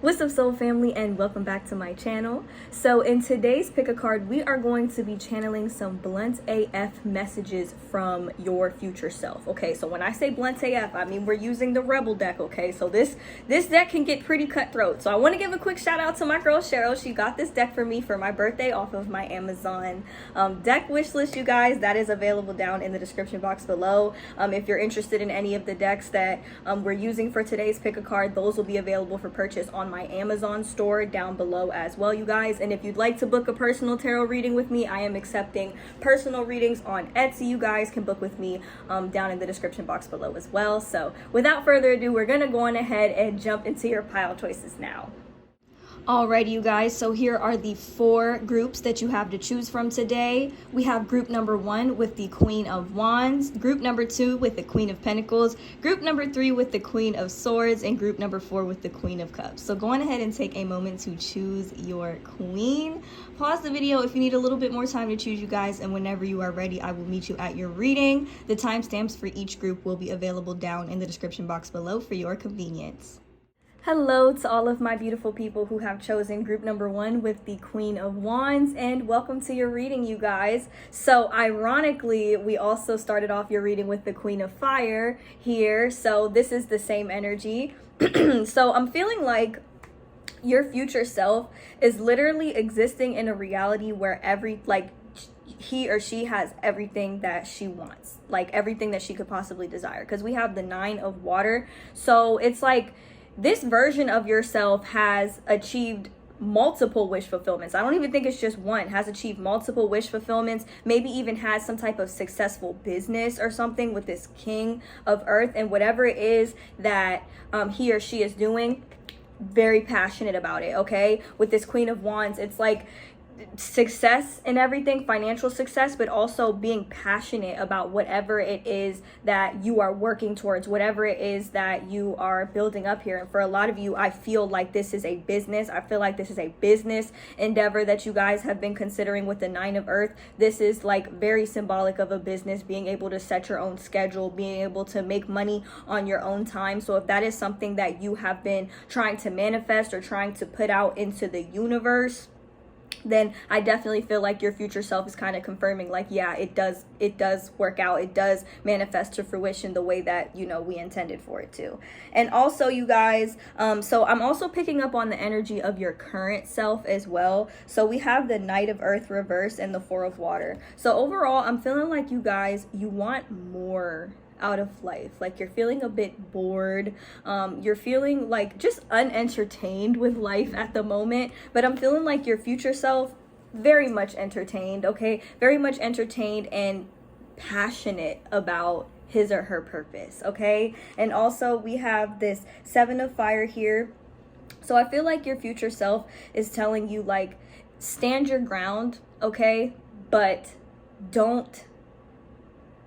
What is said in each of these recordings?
What's up, soul family, and welcome back to my channel. So in today's pick a card, we are going to be channeling some blunt AF messages from your future self. Okay, so when I say blunt AF, I mean we're using the Rebel deck. Okay, so this deck can get pretty cutthroat. So I want to give a quick shout out to my girl Cheryl. She got this deck for me for my birthday off of my Amazon deck wish list, you guys. That is available down in the description box below. If you're interested in any of the decks that we're using for today's pick a card, those will be available for purchase on my Amazon store down below as well, you guys. And if you'd like to book a personal tarot reading with me, I am accepting personal readings on Etsy. You guys can book with me down in the description box below as well. So without further ado, we're gonna go on ahead and jump into your pile choices now. Alrighty, you guys, so here are the 4 groups that you have to choose from today. We have group number 1 with the Queen of Wands, group number 2 with the Queen of Pentacles, group number 3 with the Queen of Swords, and group number 4 with the Queen of Cups. So go on ahead and take a moment to choose your queen. Pause the video if you need a little bit more time to choose, you guys, and whenever you are ready, I will meet you at your reading. The timestamps for each group will be available down in the description box below for your convenience. Hello to all of my beautiful people who have chosen group number 1 with the Queen of Wands, and welcome to your reading, you guys. So ironically, we also started off your reading with the Queen of Fire here, so this is the same energy. So I'm feeling like your future self is literally existing in a reality where he or she has everything that she wants, like everything that she could possibly desire, because we have the 9 of water. So it's like this version of yourself has achieved multiple wish fulfillments. I don't even think it's just one. Has achieved multiple wish fulfillments, maybe even has some type of successful business or something with this King of Earth, and whatever it is that he or she is doing, very passionate about it. Okay, with this Queen of Wands, it's like success and everything, financial success, but also being passionate about whatever it is that you are working towards, whatever it is that you are building up here. And for a lot of you, I feel like this is a business. I feel like this is a business endeavor that you guys have been considering with the 9 of Earth. This is like very symbolic of a business, being able to set your own schedule, being able to make money on your own time. So if that is something that you have been trying to manifest or trying to put out into the universe, then I definitely feel like your future self is kind of confirming, like, yeah, it does work out. It does manifest to fruition the way that, you know, we intended for it to. And also, you guys, so I'm also picking up on the energy of your current self as well. So we have the Knight of Earth reverse and the 4 of water. So overall, I'm feeling like you guys, you want more out of life. Like you're feeling a bit bored, you're feeling like just unentertained with life at the moment, but I'm feeling like your future self very much entertained. Okay, very much entertained and passionate about his or her purpose. Okay, and also we have this 7 of fire here. So I feel like your future self is telling you, like, stand your ground, okay, but don't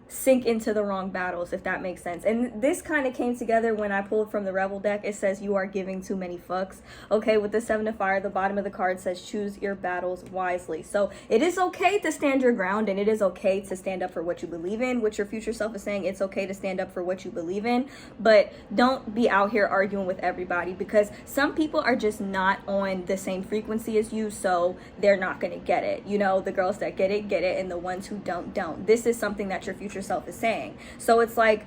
sink into the wrong battles, if that makes sense. And this kind of came together when I pulled from the Rebel deck. It says you are giving too many fucks. Okay, with the 7 of fire, the bottom of the card says choose your battles wisely. So it is okay to stand your ground, and it is okay to stand up for what you believe in. What your future self is saying, it's okay to stand up for what you believe in, but don't be out here arguing with everybody, because some people are just not on the same frequency as you, so they're not going to get it. You know, the girls that get it, and the ones who don't. This is something that your future self is saying. So it's like,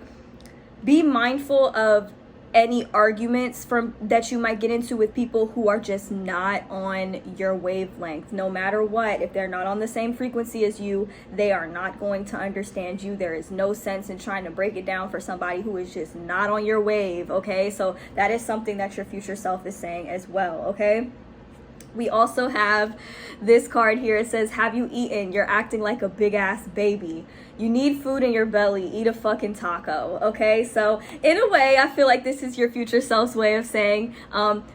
be mindful of any arguments that you might get into with people who are just not on your wavelength. No matter what, if they're not on the same frequency as you, they are not going to understand you. There is no sense in trying to break it down for somebody who is just not on your wave. Okay, so that is something that your future self is saying as well. Okay, we also have this card here. It says, have you eaten? You're acting like a big ass baby. You need food in your belly. Eat a fucking taco. Okay, so in a way, I feel like this is your future self's way of saying,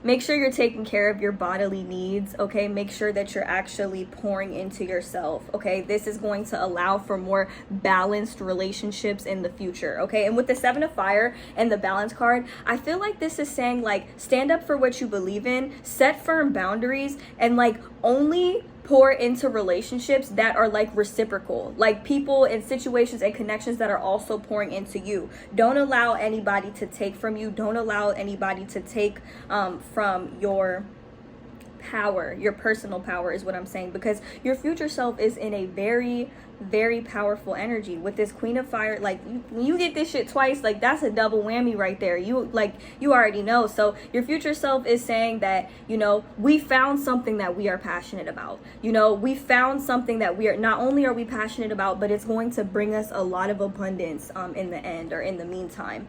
make sure you're taking care of your bodily needs. Okay, make sure that you're actually pouring into yourself. Okay, this is going to allow for more balanced relationships in the future. Okay, and with the 7 of fire and the balance card, I feel like this is saying, like, stand up for what you believe in, set firm boundaries, boundaries and like only pour into relationships that are like reciprocal, like people and situations and connections that are also pouring into you. Don't allow anybody to take from you. Don't allow anybody to take from your power. Your personal power is what I'm saying, because your future self is in a very, very powerful energy with this Queen of Fire. Like when you get this shit twice, like that's a double whammy right there. You already know. So your future self is saying that, you know, we found something that we are passionate about. You know, we found something that we are, not only are we passionate about, but it's going to bring us a lot of abundance in the end, or in the meantime.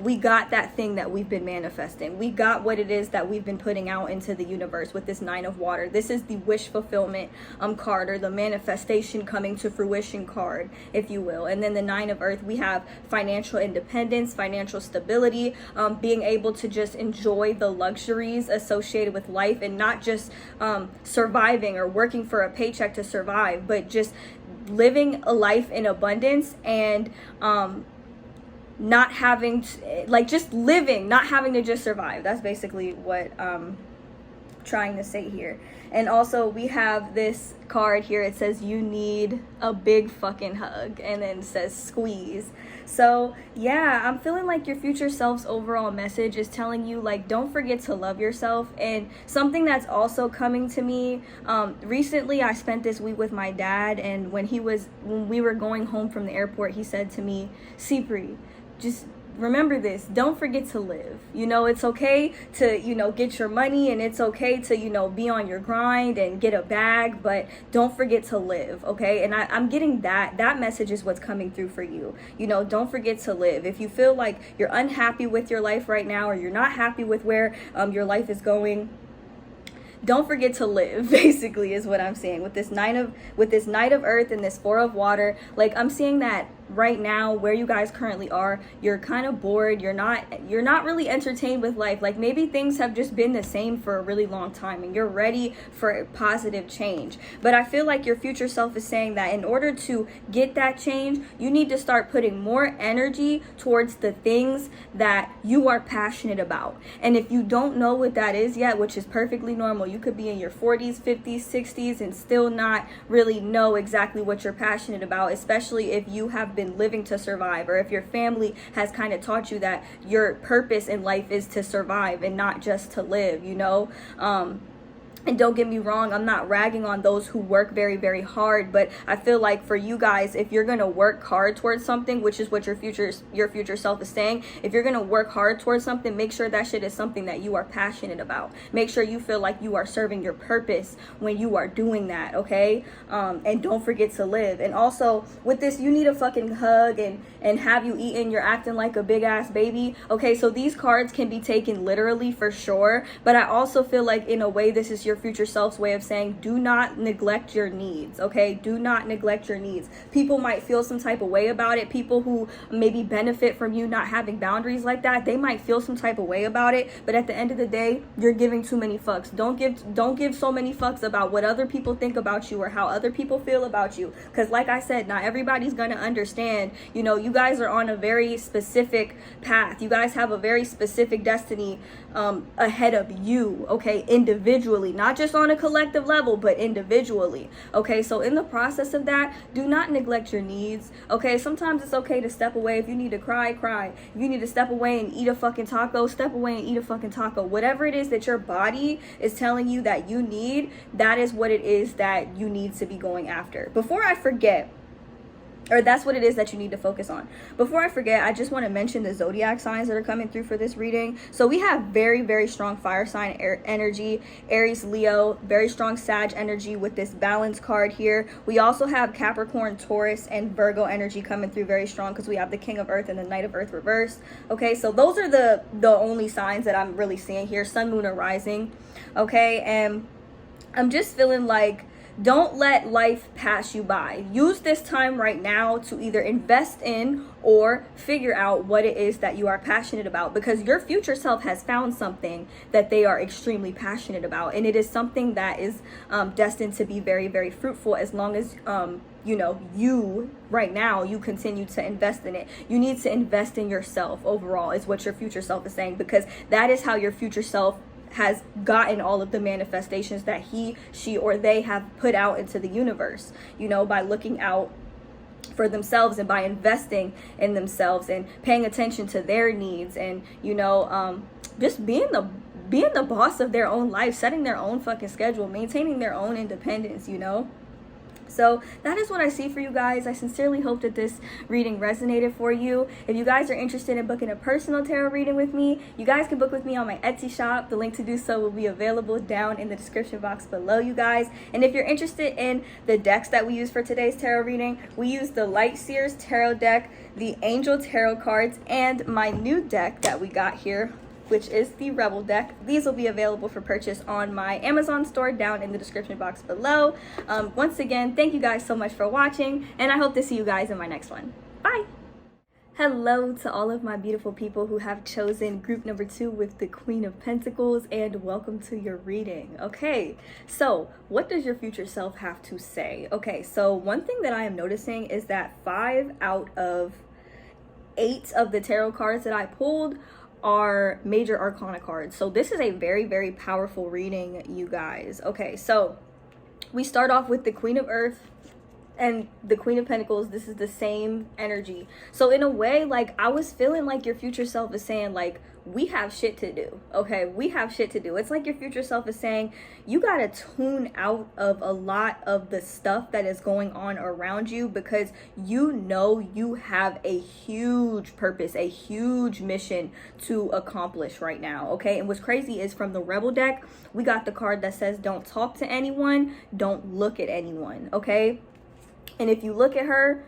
We got that thing that we've been manifesting. We got what it is that we've been putting out into the universe with this Nine of Water. This is the wish fulfillment card, or the manifestation coming to fruition card, if you will. And then the Nine of Earth, we have financial independence, financial stability, being able to just enjoy the luxuries associated with life, and not just surviving or working for a paycheck to survive, but just living a life in abundance, and not having to, like, just living, not having to just survive. That's basically what trying to say here. And also we have this card here. It says you need a big fucking hug, and then it says squeeze. So yeah, I'm feeling like your future self's overall message is telling you, like, don't forget to love yourself. And something that's also coming to me, recently I spent this week with my dad, and when we were going home from the airport, he said to me, Cipri, just remember this, don't forget to live. You know, it's okay to, you know, get your money, and it's okay to, you know, be on your grind and get a bag, but don't forget to live, okay? And I'm getting that message is what's coming through for you. You know, don't forget to live. If you feel like you're unhappy with your life right now, or you're not happy with where your life is going, don't forget to live, basically, is what I'm saying. With this Knight of Earth and this Four of Water, like, I'm seeing that right now where you guys currently are, you're kind of bored, you're not really entertained with life. Like, maybe things have just been the same for a really long time, and you're ready for positive change. But I feel like your future self is saying that in order to get that change, you need to start putting more energy towards the things that you are passionate about. And if you don't know what that is yet, which is perfectly normal, you could be in your 40s, 50s, 60s and still not really know exactly what you're passionate about, especially if you have been living to survive, or if your family has kind of taught you that your purpose in life is to survive and not just to live, you know. And don't get me wrong, I'm not ragging on those who work very, very hard, but I feel like for you guys, if you're going to work hard towards something, which is what your future self is saying, if you're going to work hard towards something, make sure that shit is something that you are passionate about. Make sure you feel like you are serving your purpose when you are doing that, okay? And don't forget to live. And also with this, you need a fucking hug and have you eaten, you're acting like a big ass baby. Okay, so these cards can be taken literally for sure, but I also feel like in a way this is your future self's way of saying, do not neglect your needs, okay? Do not neglect your needs. People might feel some type of way about it. People who maybe benefit from you not having boundaries like that, they might feel some type of way about it, but at the end of the day, you're giving too many fucks. Don't give so many fucks about what other people think about you or how other people feel about you, because like I said, not everybody's gonna understand. You know, you guys are on a very specific path. You guys have a very specific destiny ahead of you, okay, individually, not just on a collective level, but individually, okay? So in the process of that, do not neglect your needs, okay? Sometimes it's okay to step away. If you need to cry. If you need to step away and eat a fucking taco, step away and eat a fucking taco. Whatever it is that your body is telling you that you need, that is what it is that you need to be going after. Before I forget, or that's what it is that you need to focus on. Before I forget, I just want to mention the zodiac signs that are coming through for this reading. So we have very, very strong fire sign energy, Aries, Leo, very strong Sag energy with this balance card here. We also have Capricorn, Taurus, and Virgo energy coming through very strong, because we have the King of Earth and the Knight of Earth reversed. Okay, so those are the only signs that I'm really seeing here, Sun, Moon, or Rising. Okay, and I'm just feeling like, don't let life pass you by. Use this time right now to either invest in or figure out what it is that you are passionate about, because your future self has found something that they are extremely passionate about, and it is something that is destined to be very, very fruitful as long as you know, you right now, you continue to invest in it. You need to invest in yourself overall, is what your future self is saying, because that is how your future self has gotten all of the manifestations that he, she, or they have put out into the universe, you know, by looking out for themselves and by investing in themselves and paying attention to their needs, and you know, just being the boss of their own life, setting their own fucking schedule, maintaining their own independence, you know. So that is what I see for you guys. I sincerely hope that this reading resonated for you. If you guys are interested in booking a personal tarot reading with me, you guys can book with me on my Etsy shop. The link to do so will be available down in the description box below, you guys. And if you're interested in the decks that we use for today's tarot reading, we use the Light Seers Tarot deck, the Angel Tarot cards, and my new deck that we got here, which is the Rebel deck. These will be available for purchase on my Amazon store down in the description box below. Once again, thank you guys so much for watching, and I hope to see you guys in my next one. Bye! Hello to all of my beautiful people who have chosen group number 2 with the Queen of Pentacles, and welcome to your reading. Okay, so what does your future self have to say? Okay, so one thing that I am noticing is that 5 out of 8 of the tarot cards that I pulled are major arcana cards. So this is a very, very powerful reading, you guys. Okay, so we start off with the Queen of Earth and the Queen of Pentacles. This is the same energy. So in a way, like, I was feeling like your future self is saying, like, we have shit to do. Okay, we have shit to do. It's like your future self is saying, you gotta tune out of a lot of the stuff that is going on around you, because you know you have a huge purpose, a huge mission to accomplish right now. Okay, and what's crazy is from the Rebel deck, we got the card that says don't talk to anyone, don't look at anyone. Okay, and if you look at her,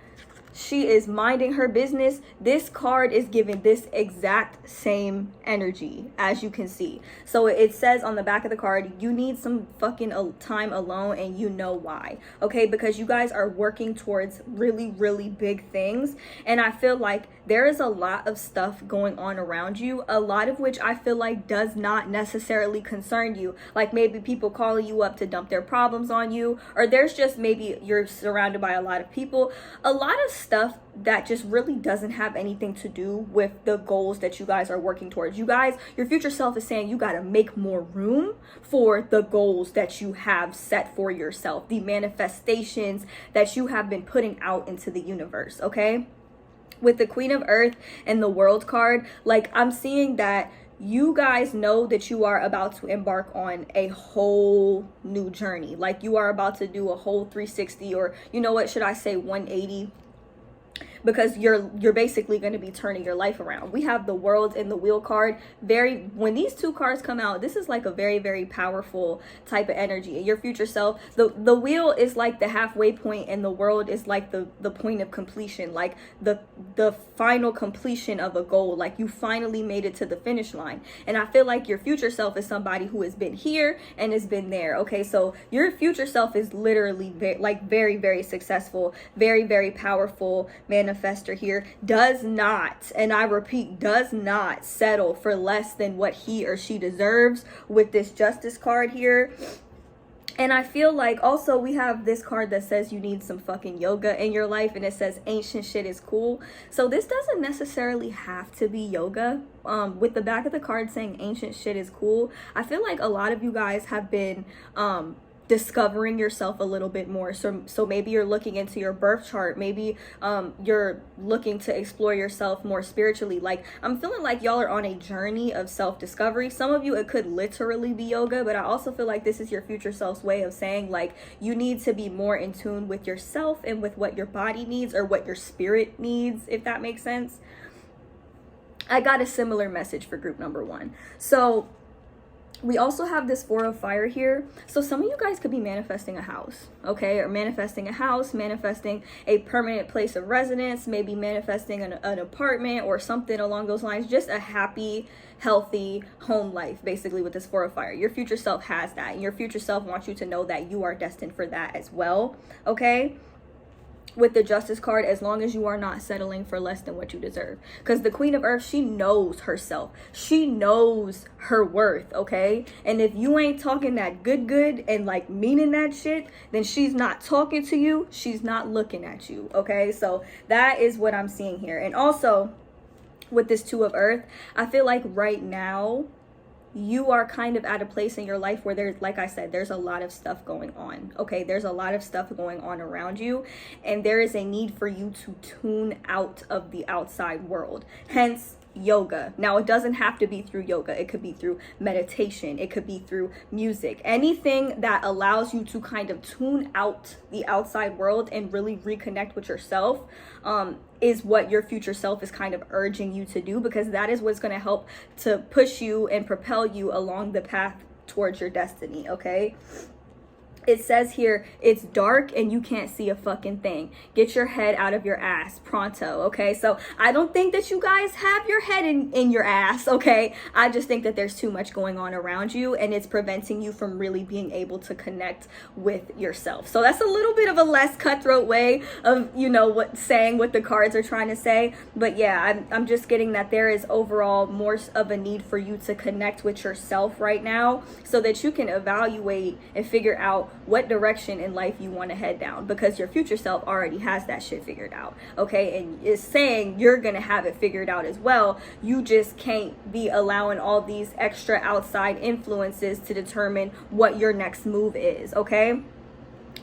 she is minding her business. This card is giving this exact same energy, as you can see. So it says on the back of the card, you need some fucking time alone, and you know why. Okay, because you guys are working towards really, really big things, and I feel like there is a lot of stuff going on around you, a lot of which I feel like does not necessarily concern you. Like maybe people calling you up to dump their problems on you, or there's just maybe you're surrounded by a lot of people, a lot of stuff that just really doesn't have anything to do with the goals that you guys are working towards. You guys, your future self is saying you got to make more room for the goals that you have set for yourself, the manifestations that you have been putting out into the universe. Okay, with the Queen of Earth and the World card, like, I'm seeing that you guys know that you are about to embark on a whole new journey. Like, you are about to do a whole 360, or you know what, should I say 180? Because you're basically going to be turning your life around. We have the World and the Wheel card. When these two cards come out, this is like a very, very powerful type of energy. Your future self, the Wheel is like the halfway point, and the World is like the point of completion, like the final completion of a goal. Like, you finally made it to the finish line. And I feel like your future self is somebody who has been here and has been there. Okay, so your future self is literally very, very successful, very, very powerful manifester here, does not, and I repeat, does not settle for less than what he or she deserves with this Justice card here. And I feel like also we have this card that says you need some fucking yoga in your life, and it says ancient shit is cool. So this doesn't necessarily have to be yoga. With the back of the card saying ancient shit is cool, I feel like a lot of you guys have been discovering yourself a little bit more. So maybe you're looking into your birth chart. Maybe you're looking to explore yourself more spiritually. Like, I'm feeling like y'all are on a journey of self-discovery. Some of you, it could literally be yoga, but I also feel like this is your future self's way of saying, like, you need to be more in tune with yourself and with what your body needs, or what your spirit needs, if that makes sense. I got a similar message for group number 1. So we also have this 4 of fire here. So some of you guys could be manifesting a house, okay? Or manifesting a house, manifesting a permanent place of residence, maybe manifesting an apartment or something along those lines. Just a happy, healthy home life, basically, with this 4 of fire. Your future self has that. And your future self wants you to know that you are destined for that as well, okay? With the Justice card, as long as you are not settling for less than what you deserve. Because the Queen of Earth, she knows herself. She knows her worth, okay? And if you ain't talking that good and like meaning that shit, then she's not talking to you. She's not looking at you, okay? So that is what I'm seeing here. And also with this 2 of Earth, I feel like right now you are kind of at a place in your life where there's, like I said, there's a lot of stuff going on. Okay, there's a lot of stuff going on around you, and there is a need for you to tune out of the outside world. Hence yoga. Now, it doesn't have to be through yoga. It could be through meditation. It could be through music. Anything that allows you to kind of tune out the outside world and really reconnect with yourself is what your future self is kind of urging you to do, because that is what's going to help to push you and propel you along the path towards your destiny. Okay. It says here, it's dark and you can't see a fucking thing. Get your head out of your ass pronto, okay? So I don't think that you guys have your head in your ass, okay? I just think that there's too much going on around you, and it's preventing you from really being able to connect with yourself. So that's a little bit of a less cutthroat way of, you know, saying what the cards are trying to say. But yeah, I'm just getting that there is overall more of a need for you to connect with yourself right now, so that you can evaluate and figure out what direction in life you want to head down, because your future self already has that shit figured out, okay? And is saying you're gonna have it figured out as well. You just can't be allowing all these extra outside influences to determine what your next move is, okay?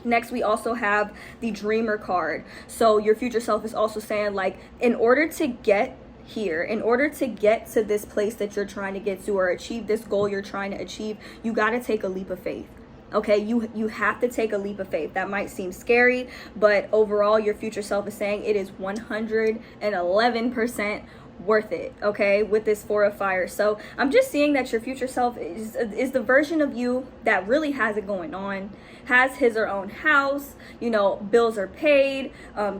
Next, we also have the Dreamer card. So your future self is also saying, like, in order to get here, in order to get to this place that you're trying to get to, or achieve this goal you're trying to achieve, you got to take a leap of faith. Okay, you have to take a leap of faith. That might seem scary, but overall your future self is saying it is 111% worth it, okay, with this Four of Fire. So I'm just seeing that your future self is the version of you that really has it going on, has his or own house, you know, bills are paid,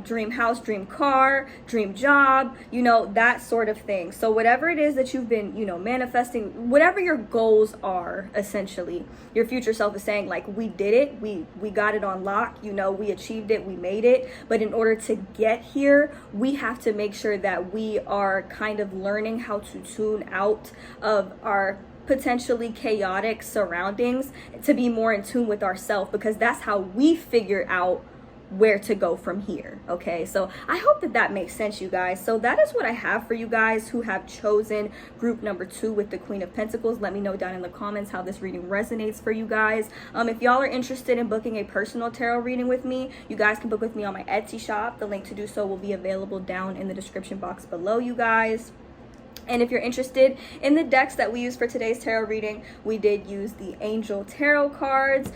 dream house, dream car, dream job, you know, that sort of thing. So whatever it is that you've been, you know, manifesting, whatever your goals are, essentially, your future self is saying, like, we did it, we got it on lock, you know, we achieved it, we made it. But in order to get here, we have to make sure that we are kind of learning how to tune out of our potentially chaotic surroundings to be more in tune with ourselves, because that's how we figure out where to go from here. Okay, so I hope that makes sense, you guys. So that is what I have for you guys who have chosen group number 2 with the Queen of Pentacles. Let me know down in the comments how this reading resonates for you guys. If y'all are interested in booking a personal tarot reading with me, you guys can book with me on my Etsy shop. The link to do so will be available down in the description box below, you guys. And if you're interested in the decks that we used for today's tarot reading, we did use the Angel Tarot cards,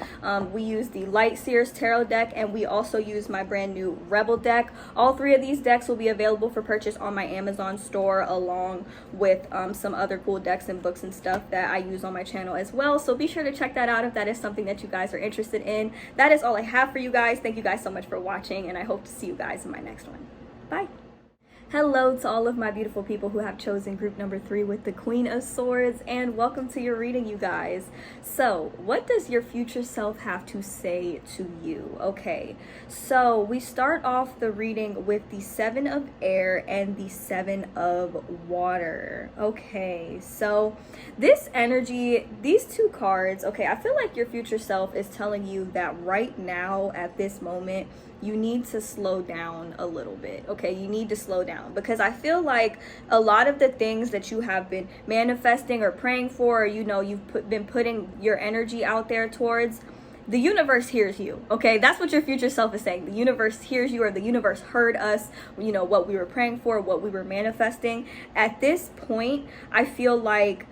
we used the Light Seers Tarot deck, and we also used my brand new Rebel deck. All 3 of these decks will be available for purchase on my Amazon store, along with some other cool decks and books and stuff that I use on my channel as well. So be sure to check that out if that is something that you guys are interested in. That is all I have for you guys. Thank you guys so much for watching, and I hope to see you guys in my next one. Bye. Hello to all of my beautiful people who have chosen group number 3 with the Queen of Swords, and welcome to your reading, you guys. So what does your future self have to say to you? Okay, so we start off the reading with the 7 of Air and the 7 of Water. Okay, so this energy, these 2 cards, okay, I feel like your future self is telling you that right now at this moment you need to slow down a little bit. Okay, you need to slow down, because I feel like a lot of the things that you have been manifesting or praying for, or, you know, you've been putting your energy out there towards, the universe hears you. Okay, that's what your future self is saying. The universe hears you, or the universe heard us, you know, what we were praying for, what we were manifesting. At this point, I feel like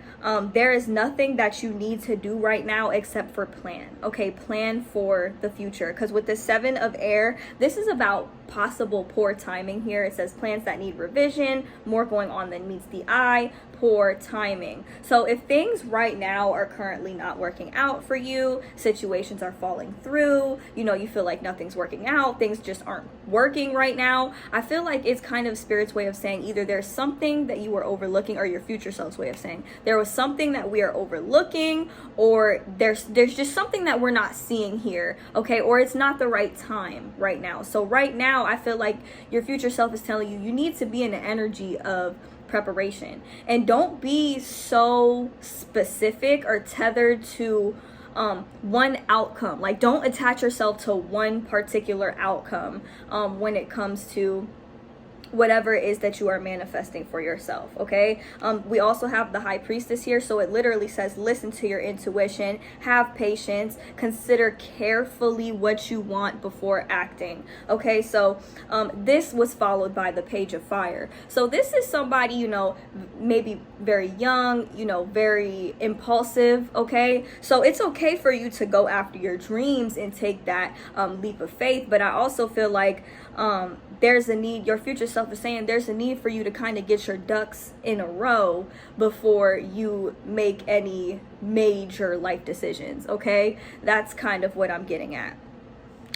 there is nothing that you need to do right now except for plan. Okay, plan for the future, because with the 7 of Air, this is about possible poor timing here. It says plans that need revision, more going on than meets the eye, poor timing. So if things right now are currently not working out for you, situations are falling through, you know, you feel like nothing's working out, things just aren't working right now, I feel like it's kind of Spirit's way of saying either there's something that you were overlooking, or your future self's way of saying there was something that we are overlooking, or there's just something that we're not seeing here, okay, or it's not the right time right now. So right now I feel like your future self is telling you need to be in the energy of preparation, and don't be so specific or tethered to one outcome. Like, don't attach yourself to one particular outcome when it comes to whatever it is that you are manifesting for yourself. Okay, we also have the High Priestess here, so it literally says listen to your intuition, have patience, consider carefully what you want before acting. Okay, so this was followed by the Page of Fire. So this is somebody, you know, maybe very young, you know, very impulsive. Okay, so it's okay for you to go after your dreams and take that leap of faith, but I also feel like there's a need, your future self is saying there's a need for you to kind of get your ducks in a row before you make any major life decisions. Okay, that's kind of what I'm getting at.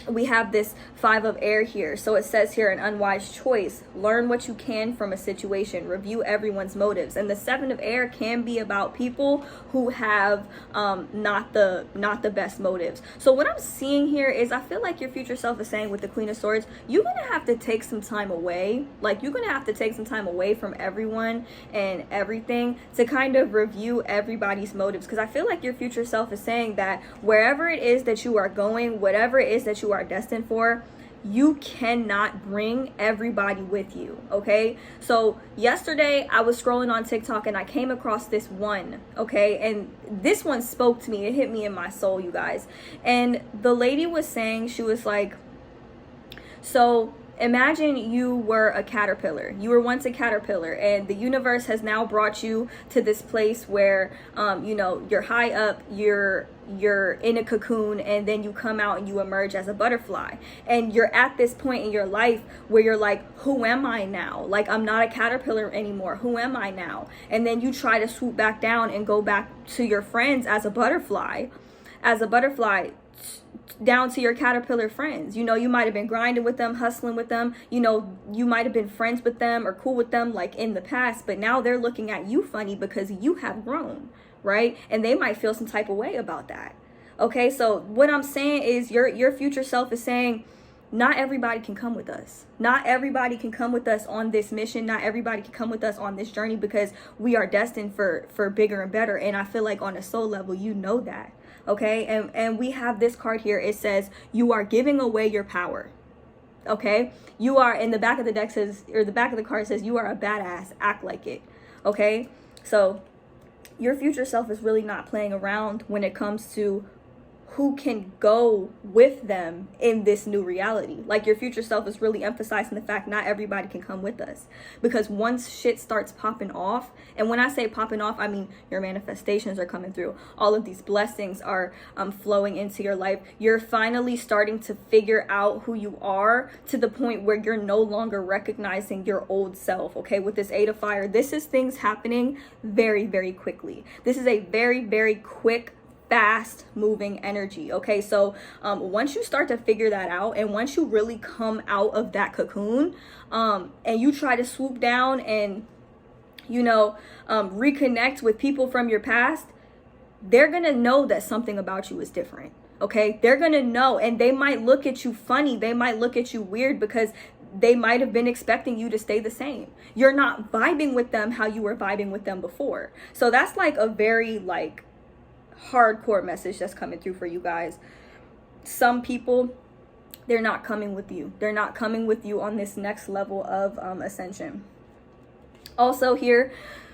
We have this Five of Air here. So it says here, an unwise choice. Learn what you can from a situation. Review everyone's motives. And the Seven of Air can be about people who have not the best motives. So what I'm seeing here is, I feel like your future self is saying with the Queen of Swords, you're going to have to take some time away. Like, you're going to have to take some time away from everyone and everything to kind of review everybody's motives. Because I feel like your future self is saying that wherever it is that you are going, whatever it is that you are destined for, you cannot bring everybody with you. Okay, so yesterday I was scrolling on TikTok and I came across this one. Okay, and this one spoke to me. It hit me in my soul, you guys. And the lady was saying, she was like, so imagine you were a caterpillar. You were once a caterpillar, and the universe has now brought you to this place where you know, you're high up, you're in a cocoon, and then you come out and you emerge as a butterfly. And you're at this point in your life where you're like, who am I now? Like, I'm not a caterpillar anymore. Who am I now? And then you try to swoop back down and go back to your friends as a butterfly, down to your caterpillar friends. You know, you might have been grinding with them, hustling with them, you know, you might have been friends with them or cool with them like in the past, but now they're looking at you funny because you have grown, right? And they might feel some type of way about that. Okay, so what I'm saying is your future self is saying, not everybody can come with us. Not everybody can come with us on this mission. Not everybody can come with us on this journey, because we are destined for bigger and better. And I feel like on a soul level, you know that. Okay, and we have this card here. It says you are giving away your power. Okay, you are, in the back of the deck says, or the back of the card says, you are a badass, act like it. Okay, so your future self is really not playing around when it comes to who can go with them in this new reality. Like, your future self is really emphasizing the fact not everybody can come with us, because once shit starts popping off, and when I say popping off, I mean your manifestations are coming through, all of these blessings are flowing into your life, you're finally starting to figure out who you are, to the point where you're no longer recognizing your old self. Okay, with this Eight of Fire, this is things happening very, very quickly. This is a very, very quick, fast moving energy. Okay, so once you start to figure that out, and once you really come out of that cocoon, and you try to swoop down and, you know, reconnect with people from your past, they're gonna know that something about you is different. Okay, they're gonna know, and they might look at you funny, they might look at you weird, because they might have been expecting you to stay the same. You're not vibing with them how you were vibing with them before. So that's like a very like hardcore message that's coming through for you guys. Some people, they're not coming with you. They're not coming with you on this next level of ascension. Also here,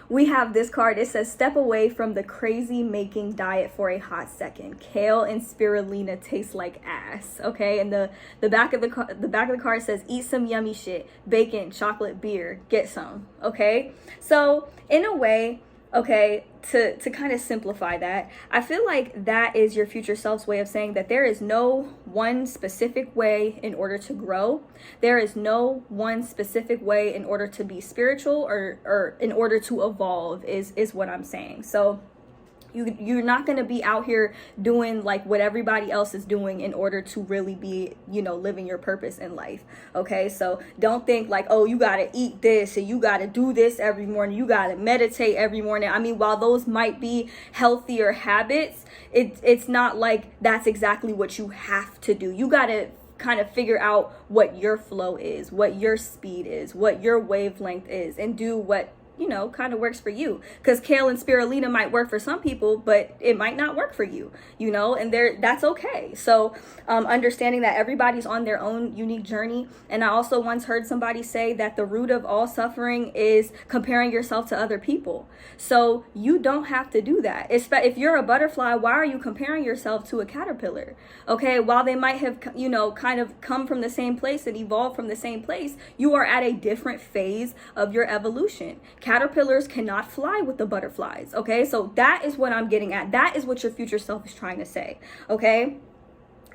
we have this card. It says, step away from the crazy making diet for a hot second. Kale and spirulina taste like ass. Okay, and the back of the card says, eat some yummy shit, bacon, chocolate, beer, get some. Okay, so in a way, okay, to kind of simplify that, I feel like that is your future self's way of saying that there is no one specific way in order to grow. There is no one specific way in order to be spiritual, or in order to evolve, is what I'm saying. So you're not going to be out here doing like what everybody else is doing in order to really be, you know, living your purpose in life. Okay, so don't think like, oh, you got to eat this and you got to do this every morning, you got to meditate every morning. I mean, while those might be healthier habits, it's not like that's exactly what you have to do. You got to kind of figure out what your flow is, what your speed is, what your wavelength is, and do what you know, kind of works for you. Because kale and spirulina might work for some people, but it might not work for you, you know, and that's okay. So understanding that everybody's on their own unique journey. And I also once heard somebody say that the root of all suffering is comparing yourself to other people. So you don't have to do that. If you're a butterfly, why are you comparing yourself to a caterpillar? Okay, while they might have, you know, kind of come from the same place and evolved from the same place, you are at a different phase of your evolution. Caterpillars cannot fly with the butterflies. Okay, so that is what I'm getting at. That is what your future self is trying to say. Okay.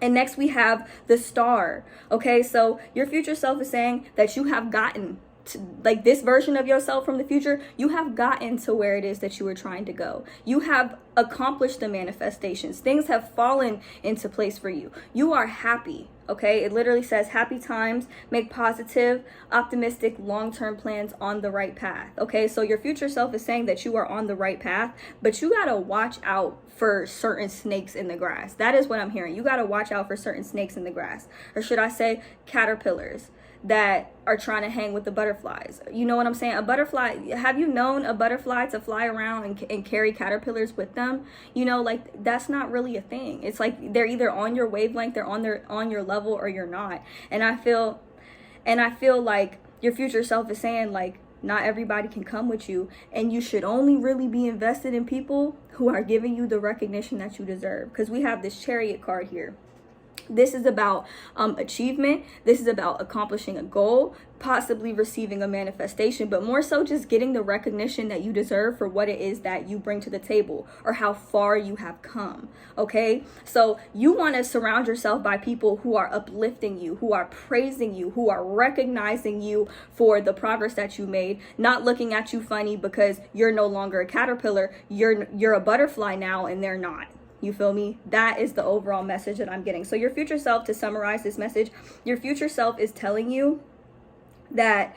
And next we have the star. Okay, so your future self is saying that you have gotten to, like, this version of yourself from the future, you have gotten to where it is that you were trying to go. You have accomplished the manifestations. Things have fallen into place for you. You are happy. Okay, it literally says happy times, make positive, optimistic, long-term plans on the right path. Okay, so your future self is saying that you are on the right path, but you gotta watch out for certain snakes in the grass. That is what I'm hearing. You gotta watch out for certain snakes in the grass, or should I say caterpillars that are trying to hang with the butterflies. You know what I'm saying? A butterfly, have you known a butterfly to fly around and carry caterpillars with them? You know, like, that's not really a thing. It's like they're either on your wavelength, they're on your level, or you're not. And I feel like your future self is saying, like, not everybody can come with you, and you should only really be invested in people who are giving you the recognition that you deserve. Because we have this Chariot card here. This is about achievement. This is about accomplishing a goal, possibly receiving a manifestation, but more so just getting the recognition that you deserve for what it is that you bring to the table or how far you have come. Okay, so you want to surround yourself by people who are uplifting you, who are praising you, who are recognizing you for the progress that you made, not looking at you funny because you're no longer a caterpillar, you're a butterfly now and they're not. You feel me? That is the overall message that I'm getting. So your future self, to summarize this message, your future self is telling you that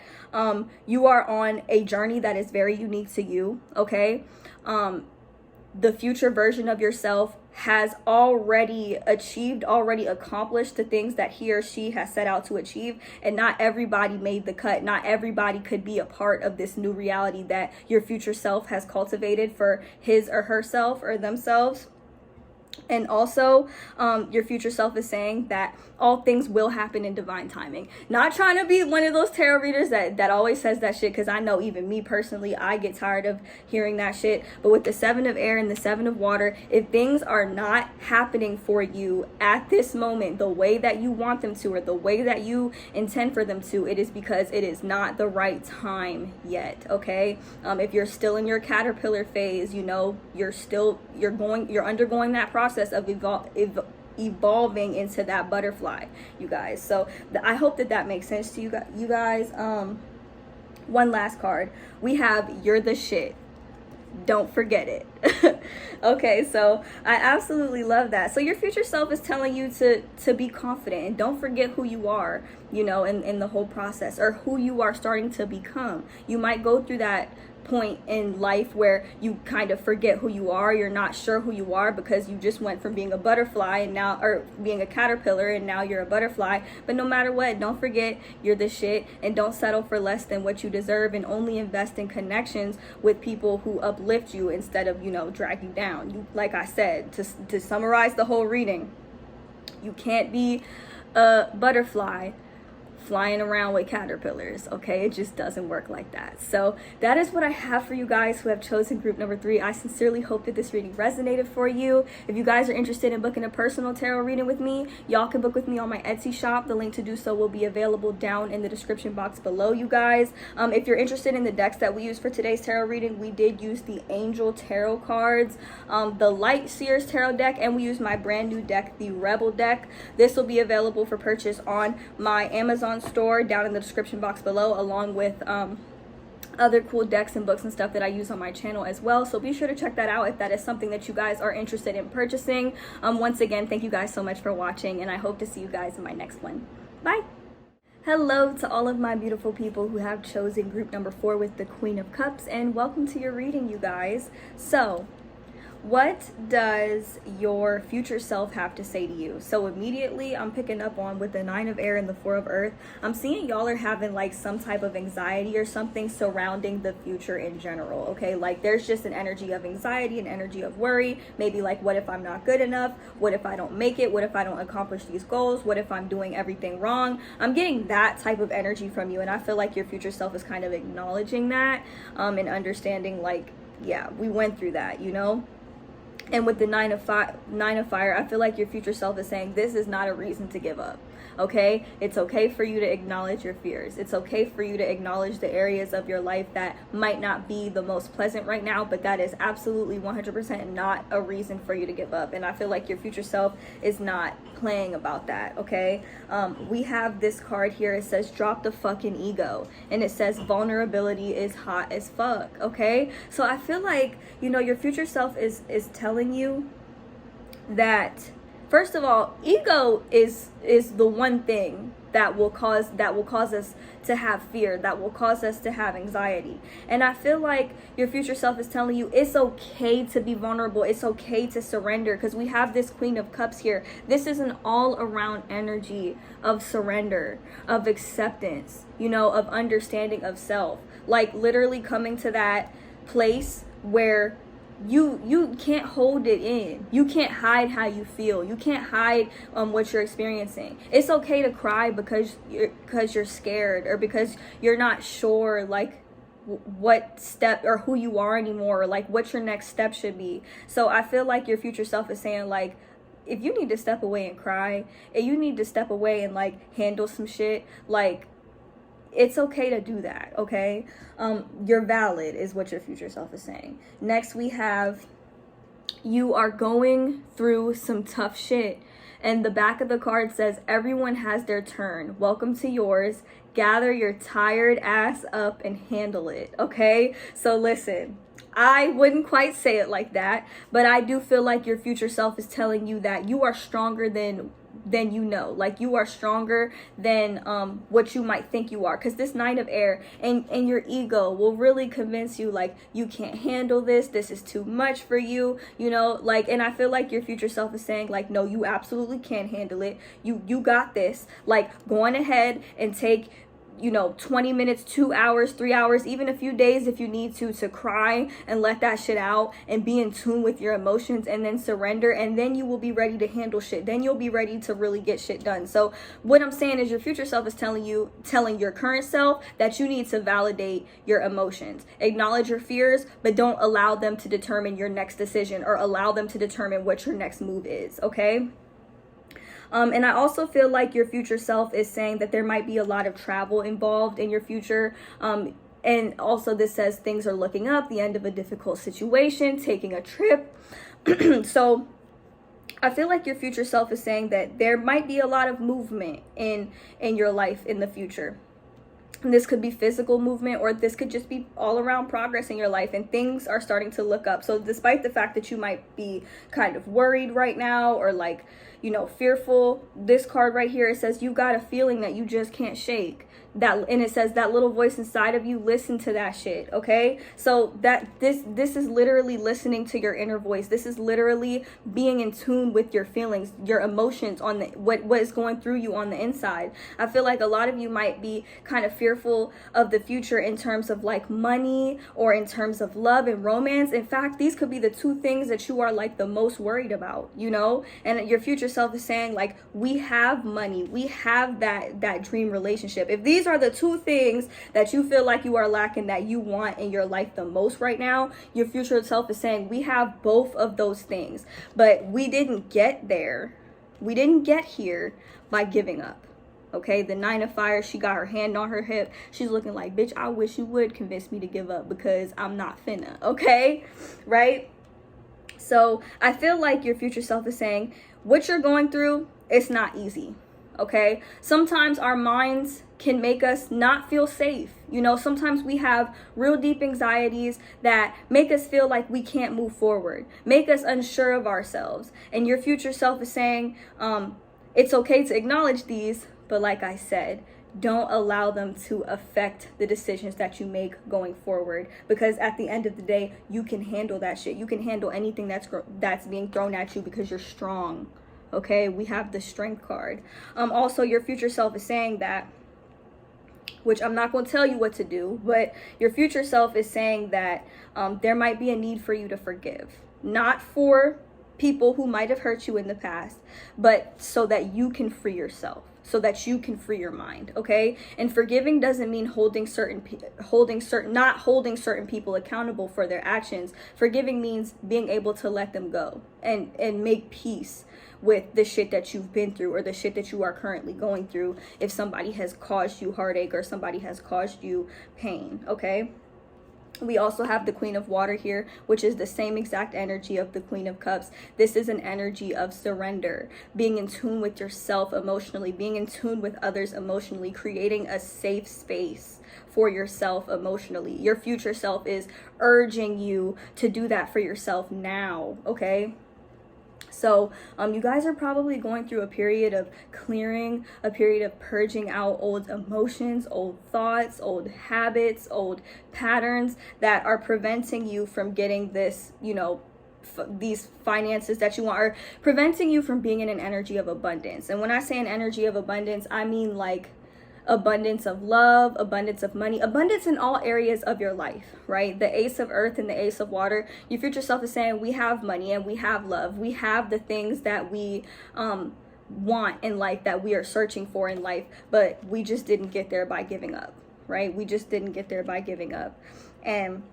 you are on a journey that is very unique to you. Okay. The future version of yourself has already accomplished the things that he or she has set out to achieve. And not everybody made the cut. Not everybody could be a part of this new reality that your future self has cultivated for his or herself or themselves. And also, your future self is saying that all things will happen in divine timing. Not trying to be one of those tarot readers that always says that shit, because I know even me personally, I get tired of hearing that shit. But with the 7 of air and the 7 of water, if things are not happening for you at this moment the way that you want them to, or the way that you intend for them to, it is because it is not the right time yet. Okay, if you're still in your caterpillar phase, you know, you're undergoing that process of evolving into that butterfly, you guys. So I hope that makes sense to you guys. One last card, we have you're the shit. Don't forget it. Okay, so I absolutely love that. So your future self is telling you to be confident and don't forget who you are, you know, in the whole process, or who you are starting to become. You might go through that point in life where you kind of forget who you are. You're not sure who you are because you just went from being a butterfly and now, or being a caterpillar, and now you're a butterfly. But no matter what, don't forget you're the shit, and don't settle for less than what you deserve, and only invest in connections with people who uplift you instead of, you know, drag you down. You, like I said, to summarize the whole reading, you can't be a butterfly flying around with caterpillars. Okay, it just doesn't work like that. So that is what I have for you guys who have chosen group number 3. I sincerely hope that this reading resonated for you. If you guys are interested in booking a personal tarot reading with me, y'all can book with me on my Etsy shop. The link to do so will be available down in the description box below, you guys. If you're interested in the decks that we use for today's tarot reading, we did use the Angel Tarot cards, the Light Seers Tarot deck, and we used my brand new deck, the Rebel deck. This will be available for purchase on my Amazon store down in the description box below, along with other cool decks and books and stuff that I use on my channel as well. So be sure to check that out if that is something that you guys are interested in purchasing. Once again, thank you guys so much for watching, and I hope to see you guys in my next one. Bye. Hello to all of my beautiful people who have chosen group number 4 with the Queen of Cups, and welcome to your reading, you guys. So What does your future self have to say to you? So immediately I'm picking up on, with the 9 of air and the 4 of earth, I'm seeing y'all are having like some type of anxiety or something surrounding the future in general. Okay, like there's just an energy of anxiety, an energy of worry. Maybe like, what if I'm not good enough? What if I don't make it? What if I don't accomplish these goals? What if I'm doing everything wrong? I'm getting that type of energy from you, and I feel like your future self is kind of acknowledging that, and understanding like, yeah, we went through that, you know. And with the 9 of fire, I feel like your future self is saying this is not a reason to give up. Okay, it's okay for you to acknowledge your fears. It's okay for you to acknowledge the areas of your life that might not be the most pleasant right now, but that is absolutely 100% not a reason for you to give up. And I feel like your future self is not playing about that. Okay, we have this card here. It says drop the fucking ego, and it says vulnerability is hot as fuck. Okay, so I feel like, you know, your future self is telling you that, first of all, ego is the one thing that will cause us to have fear, that will cause us to have anxiety. And I feel like your future self is telling you it's okay to be vulnerable. It's okay to surrender, because we have this Queen of Cups here. This is an all-around energy of surrender, of acceptance, you know, of understanding of self. Like literally coming to that place where you can't hold it in. You can't hide how you feel. You can't hide what you're experiencing. It's okay to cry because you're scared, or because you're not sure like what step or who you are anymore, or like what your next step should be. So I feel like your future self is saying like, if you need to step away and cry, and you need to step away and like handle some shit, like it's okay to do that. Okay, you're valid is what your future self is saying. Next we have, you are going through some tough shit, and the back of the card says everyone has their turn. Welcome to yours. Gather your tired ass up and handle it. Okay, so listen, I wouldn't quite say it like that, but I do feel like your future self is telling you that you are stronger than you know. Like you are stronger than what you might think you are, because this 9 of air and your ego will really convince you like you can't handle this is too much for you, you know. Like, and I feel like your future self is saying like, no, you absolutely can handle it. You got this. Like, go on ahead and take, you know, 20 minutes, 2 hours, 3 hours, even a few days if you need to cry and let that shit out and be in tune with your emotions, and then surrender, and then you will be ready to handle shit. Then you'll be ready to really get shit done. So what I'm saying is your future self is telling your current self that you need to validate your emotions. Acknowledge your fears, but don't allow them to determine your next decision, or allow them to determine what your next move is. Okay. And I also feel like your future self is saying that there might be a lot of travel involved in your future. And also this says things are looking up, the end of a difficult situation, taking a trip. So I feel like your future self is saying that there might be a lot of movement in your life in the future. And this could be physical movement, or this could just be all around progress in your life, and things are starting to look up. So despite the fact that you might be kind of worried right now, or like, you know, fearful, this card right here, it says you got a feeling that you just can't shake. That, and it says that little voice inside of you, listen to that shit. Okay, so that this is literally listening to your inner voice. This is literally being in tune with your feelings, your emotions, on the what is going through you on the inside. I feel like a lot of you might be kind of fearful of the future in terms of like money, or in terms of love and romance. In fact, these could be the 2 things that you are like the most worried about, you know. And your future self is saying like, we have money, we have that dream relationship. If these are the 2 things that you feel like you are lacking, that you want in your life the most right now, your future self is saying we have both of those things, but we didn't get there. We didn't get here by giving up. Okay, the 9 of fire, she got her hand on her hip. She's looking like, bitch, I wish you would convince me to give up, because I'm not finna. Okay, right? So I feel like your future self is saying what you're going through, it's not easy. Okay, sometimes our minds can make us not feel safe. You know, sometimes we have real deep anxieties that make us feel like we can't move forward, make us unsure of ourselves. And your future self is saying, it's okay to acknowledge these, but like I said, don't allow them to affect the decisions that you make going forward, because at the end of the day, you can handle that shit. You can handle anything that's being thrown at you because you're strong. Okay, we have the strength card. Also, your future self is saying that, which I'm not going to tell you what to do, but your future self is saying that there might be a need for you to forgive. Not for people who might have hurt you in the past, but so that you can free yourself, so that you can free your mind. Okay, and forgiving doesn't mean not holding certain people accountable for their actions. Forgiving means being able to let them go and make peace with the shit that you've been through, or the shit that you are currently going through, if somebody has caused you heartache or somebody has caused you pain. Okay, we also have the Queen of Water here, which is the same exact energy of the Queen of Cups. This is an energy of surrender, being in tune with yourself emotionally, being in tune with others emotionally, creating a safe space for yourself emotionally. Your future self is urging you to do that for yourself now. Okay, so you guys are probably going through a period of clearing, a period of purging out old emotions, old thoughts, old habits, old patterns that are preventing you from getting this, these finances that you want, or preventing you from being in an energy of abundance. And when I say an energy of abundance, I mean like abundance of love, abundance of money, abundance in all areas of your life, right? The Ace of Earth and the Ace of Water, your future self is saying we have money and we have love. We have the things that we want in life, that we are searching for in life, but we just didn't get there by giving up, right? We just didn't get there by giving up. And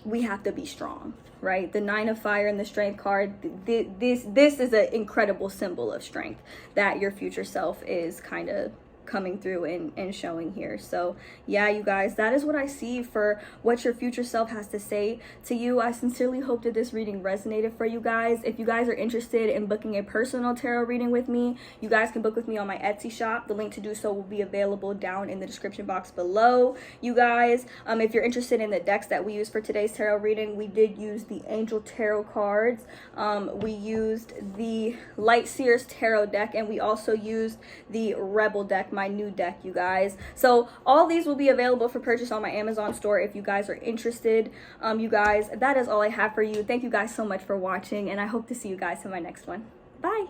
we have to be strong, right? The Nine of Fire and the Strength card, this is an incredible symbol of strength that your future self is kind of coming through and showing here. So yeah, you guys, that is what I see for what your future self has to say to you. I sincerely hope that this reading resonated for you guys. If you guys are interested in booking a personal tarot reading with me, you guys can book with me on my Etsy shop. The link to do so will be available down in the description box below. You guys, if you're interested in the decks that we used for today's tarot reading, we did use the Angel Tarot cards. We used the Light Seers Tarot deck, and we also used the Rebel deck, my new deck, you guys. So all these will be available for purchase on my Amazon store if you guys are interested. You guys, that is all I have for you. Thank you guys so much for watching, and I hope to see you guys in my next one. Bye.